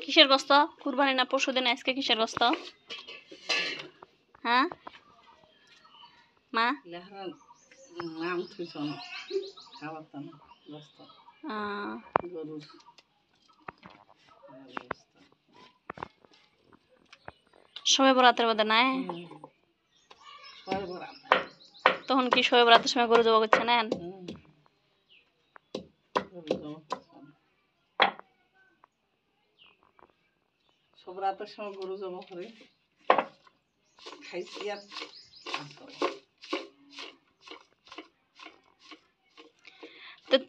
কিসের গোস্ত? কুরবানি না পরশুদিন? আজকে কিসের গোস্ত? হ্যাঁ মা, নাম থুইছন খাবার তো না গোস্ত গরুর শবে বরাতের মধ্যে নাই? তখন কি শবে বরাতের সময় গরু জবা করছে নেন? সব রাতের সময় গরু জবা করে খাইছি। আর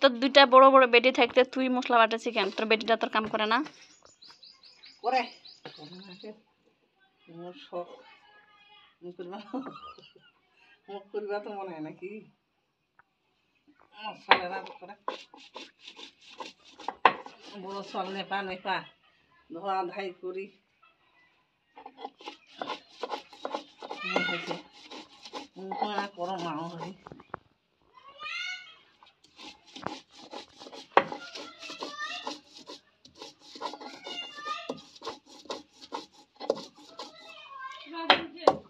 তোর দুইটা বড় বড় বেটি থাকতে তুই মশলা বাটাছি কেন? তোর বেটিটা তোর কাম করে না? করে মোর শখ মুখ করবা তো মনে হয় নাকি মশলা করে বড় চল নেপা নেপা ধোয়া ধাই করি করো মাও হরি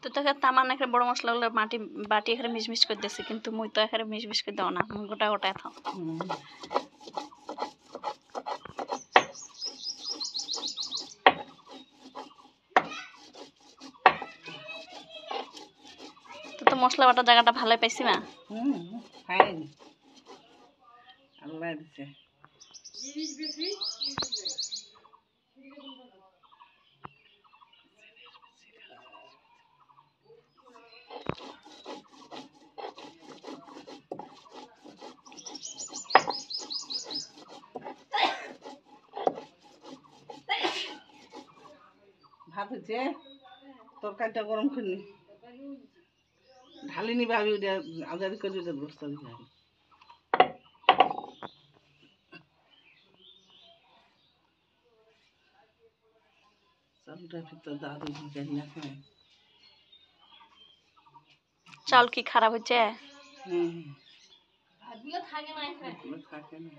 তো তোকে তামান একটা বড় মশলাগুলো মাটি বাটি এখানে মিশমিশ করে দিয়েছি, কিন্তু মুই তো এখানে মিশমিশ করে দাও না, মুই গোটা গোটা থাও। তো মশলা বাটার জায়গাটা ভালো পাইছি মা। ফাইন আল্লাহ দিছে। ভাত হচ্ছে, তরকারিটা গরম করিনি, ঢালিনি ভাবি ওটা আজারি করে ওটা বস্তা দিতে হবে। চালটার ভিতর দাদু ঢুকে রাখে। চাল কি খারাপ হচ্ছে? থাকে না।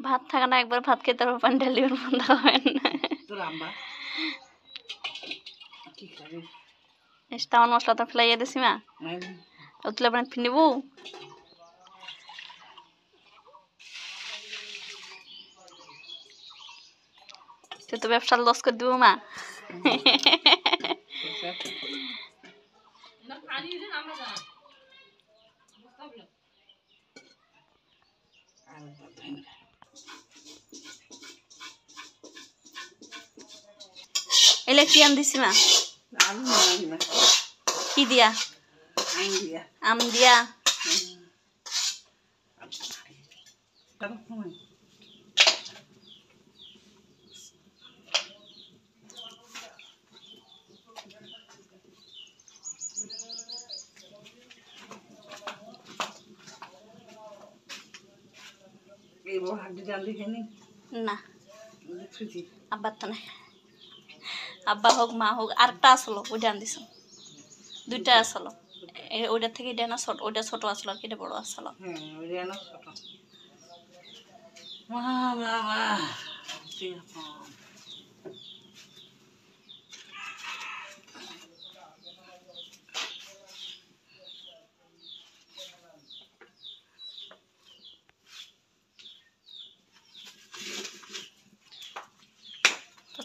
ভাত থাকে না, একবার ভাত খেতে পারবো, পানি ঢালি বন্ধ হবেন না। তোর আম্মা কি খাবি? তামান মশলা তো ফেলাইয়া দিছি মা, তুলে আপনার ফিনিবু। তুই তো ব্যবসা লস করে দিব মা। এলে কি আন দিছি মা? কি দিয়া? আম দিয়া। না আব্বার তো নাই, আব্বা হোক মা হোক, আরেকটা আসলো ওইটা আন দিছ, দুইটা আসলো, ওইটা থেকে এটা না ছোট, ওইটা ছোট আসলো আর এটা বড় আসলো।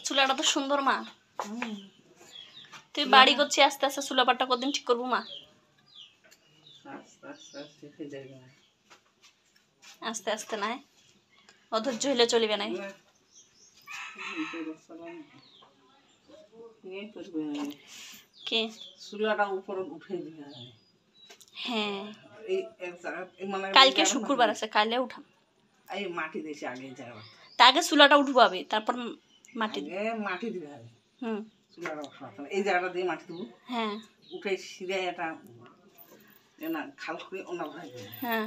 চুলাটা তো সুন্দর মা। তুই বাড়ি করছি আস্তে আস্তে, চুলাপাটা কদিন ঠিক করবো মা? আস্তে আস্তে নাই, অধৈর্য হইলে চলিবে নাই। কি চুলাটা উপরে উঠে দিবে? হ্যাঁ, কালকে শুক্রবার আছে, কালে উঠাম। এই মাটি দিয়েছি আগে জায়গা, তা আগে চুলাটা উঠবো আমি, তারপর মাটি মাটি দিবে হবে। চুলাটা এই এই জায়গাটা দিয়ে মাটি দেবো। হ্যাঁ, উঠে সিধে এটা না খাল করে ওনা ভরাই দেবে। হ্যাঁ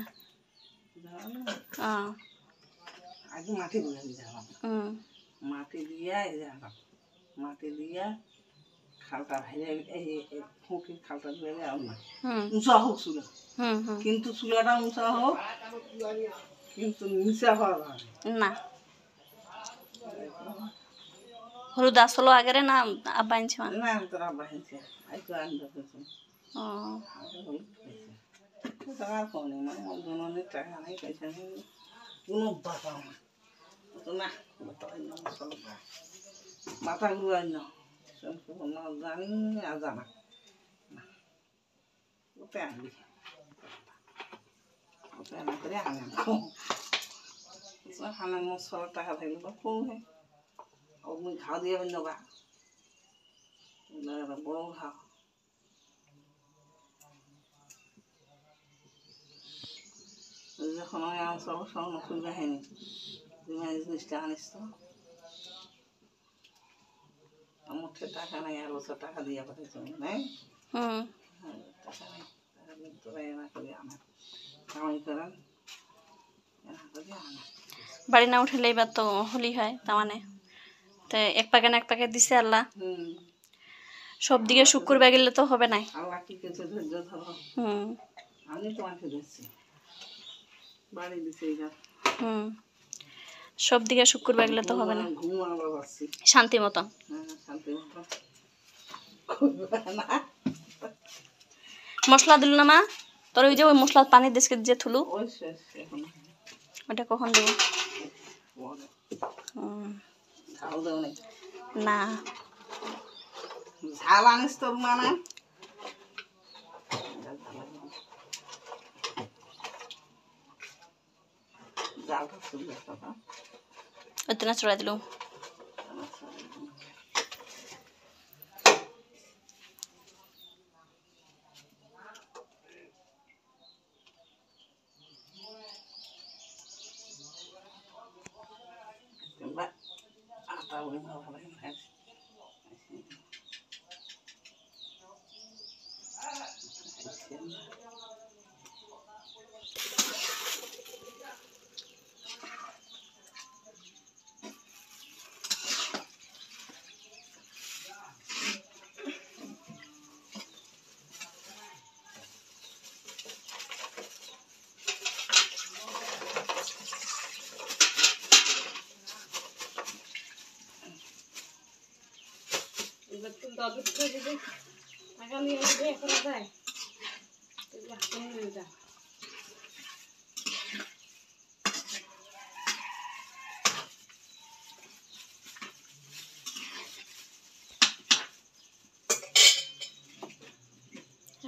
আগে মাটি দিয়ে আমি যাবো, মাটি দিয়া এই জায়গা মাটি দিয়া খালটা ভাইলে এই ফুঁকির খালটা ধরে আর না হুম উঁচা হোক চুলা, হুম হুম কিন্তু চুলাটা উঁচা হোক, কিন্তু নিচা হওয়া ভালো না হলুদ আসলো আগেরে না আব্বা আনছে মা? না। তোরা বাহিছে আইতো আনবে কিছু ও হলুদ খাইছে টাকা কমে না, দুজনের টাকা নেই, পয়সা নেই, কোনো বাবা না তো না মশলা মাথা ঘুরাই না সম্পূর্ণ জানি আর জানা ওতে আনবি, ওতে আনা করে আনে খানা মশলা টাকা থাকলে তো কম হয়, ওগুলো ঘাও দিয়ে নেবা বড় ঘাও যখন আমি আনছ স্বর্ণ খুলবে হয়নি, তুমি জিনিসটা আনিস তো আমার টাকা নাই, আর বছর টাকা দিয়ে পাঠাইছ নাই, হুম টাকা নেই, টাকা দিয়ে তোরা এনা করে আনা কামাই করেন, এনা করে আনা বাড়ি না উঠলে এবার তো হোলি হয়, তার মানে তো এক প্যাকেট এক প্যাকেট দিছে আল্লাহ, সব দিকে শুক্রবার গেলে তো হবে না। আল্লাহ কি কিছু ধৈর্য ধরো, হুম আমি তোমাকে দিচ্ছি বাড়ি দিচ্ছি এইবার, হুম সব দিকে শুক্রবার গেলে তো হবে না, ঘুম আমরা পাচ্ছি শান্তি মতন। শান্তি মতো না মশলা দিল না মা তোর? ওই যে ওই মশলা পানির দেশকে যে থুলু ওই শেষ এখন ওটা কখন দেবো? পরে হুম, ঝাল দেও নাই, না ঝাল আনিস তোর মানে ঝালটা শুনবে কথা ওই তো না চড়াই দিল। আটা বলে ভালো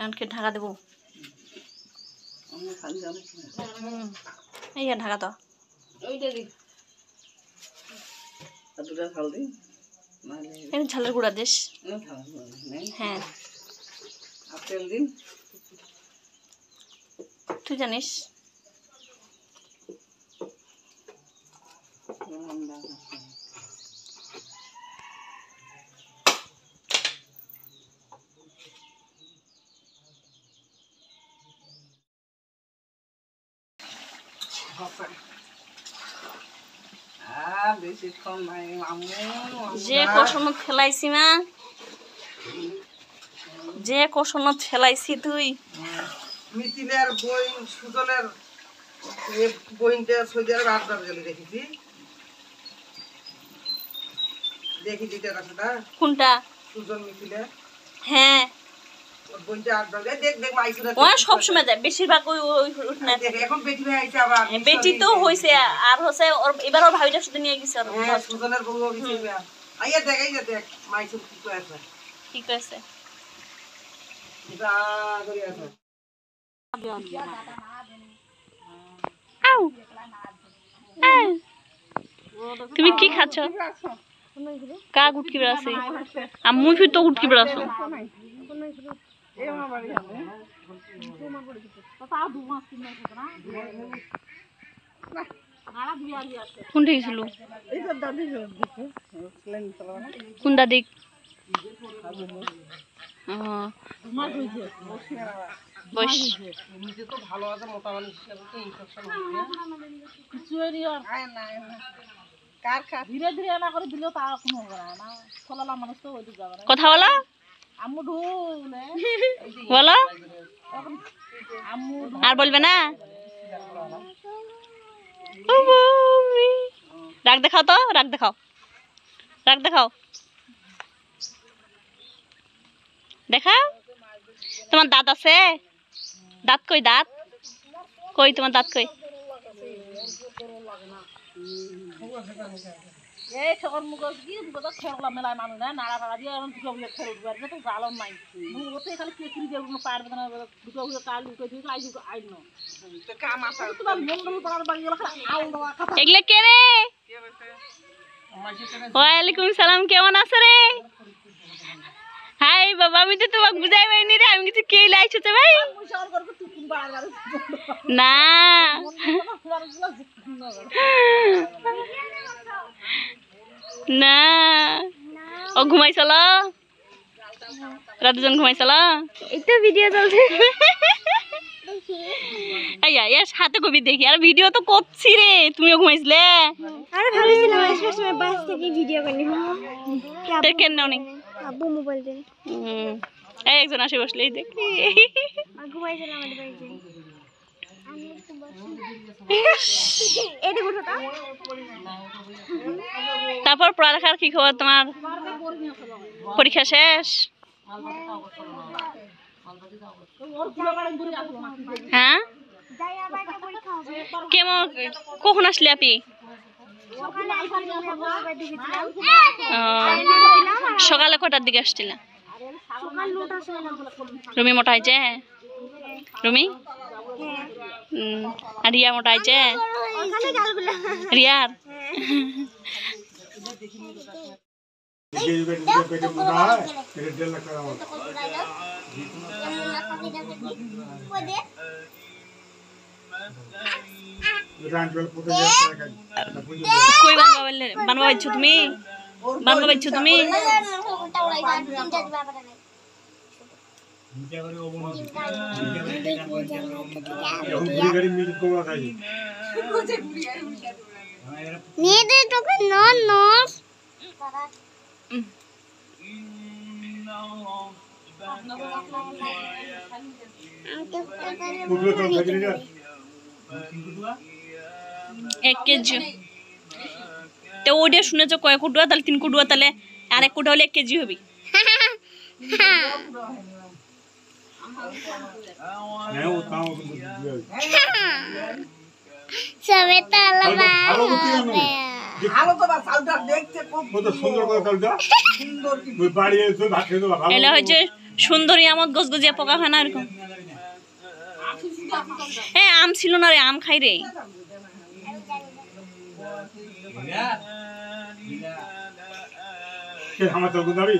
এমনকি ঢাকা দেবো। এই ঢাকা তো ঝালের গুঁড়া দিস। হ্যাঁ তুই জানিস যে কষণত ফেলাইছি মা, যে কষণত ফেলাইছি তুই। মিতিলের বই সুজনের বইনটা সৌদি আরবে 8 বার গেলে দেখেছি, দেখেছি সেটা কোনটা? সুজন মিতিলের হ্যাঁ বইনটা 8 বার দেখ দেখ মাইসুরা ও সব সময় যায়, বেশিরভাগ ওই উঠনা। এখন বেটি ভাই আইছে আবার, বেটি তো হইছে আর হচ্ছে এবার ওর ভাবিটা শুধু নিয়ে গেছে ওর সুজনের বউ গেছে আইয়া দেখ আইয়া দেখ মাইসুর কি কয় আছে, কি কইছে এটা করি আছে আউ আউ। তুমি কি খাচ্ছ? কা গুটকি বেড়াছে? আম্মু ফির তো গুটকি বেড়াছো। কোনটা গেছিল? কোন দাদিক? বস ভালো আছে, মোটা মানুষ হিসেবে ইনফেকশন কথা বলো। বলো আর বলবে না ও বাবি রাগ দেখাও তো রাগ দেখাও দেখাও তোমার দাঁত আছে দাঁত কই তোমার দাঁত কই এই ঠকর মুখ কি মুখ খেলা মেলায় মানুষ না নাড়া টাড়া দিয়ে দুটো বুঝে খেলে উঠবে আর তো জ্বালন নাই ওতে খালি কেকরি দিয়ে পারবে না দুটো বুঝে কাল উঠে দিয়ে আইন তোমার মন্ডল পাড়ার বাড়ি গেল আউল এগুলো কে রে ওয়ালাইকুম সালাম কেমন আছো রে হাই বাবা আমি তো তোমাকে বুঝাই পাইনি রে আমি কিছু কে লাইছো তো ভাই না না ও ঘুমাইছিল রাতজন ঘুমাইছিল এই তো ভিডিও চলছে ইয়ার সাথে কবি দেখি আর ভিডিও তো করছি রে তুমিও ঘুমাইছিলে আরে ভাবিছিলাম আজকে সময় বাস থেকে ভিডিও বানি তোর কেন নাও নি আব্বু মোবাইল দেন এই একজন আসে বসলেই দেখি আর ঘুমাইছিলাম আমাদের বাড়িতে আমি একটু বসি এই দেখো ছোটা তারপর পড়ালেখার কি খবর তোমার পরীক্ষা শেষ হ্যাঁ যাই আবার একটা পরীক্ষা হবে কেমন কখন আসলে আপনি সকালে দেখেছিলাম সকালে কটার দিকে আসছিলেন সকাল 9টার সময় রুমি মোটা হয়েছে রুমি আর রিয়া মোটা হয়েছে ওখানে গালগুলা রিয়ার কই বানবা পাইছো তুমি এক কেজি তো ওটা শুনেছো কয় কুটুয়া তাহলে 3 কুটুয়া তাহলে আর এক কুটুয়া হলে 1 কেজি হবে সবে তো আলাদা এলা হচ্ছে সুন্দরী আমত গজগজিয়া পোকা হয় না এরকম হ্যাঁ আম ছিল না রে আম খাই রে আমার তো গুদাবি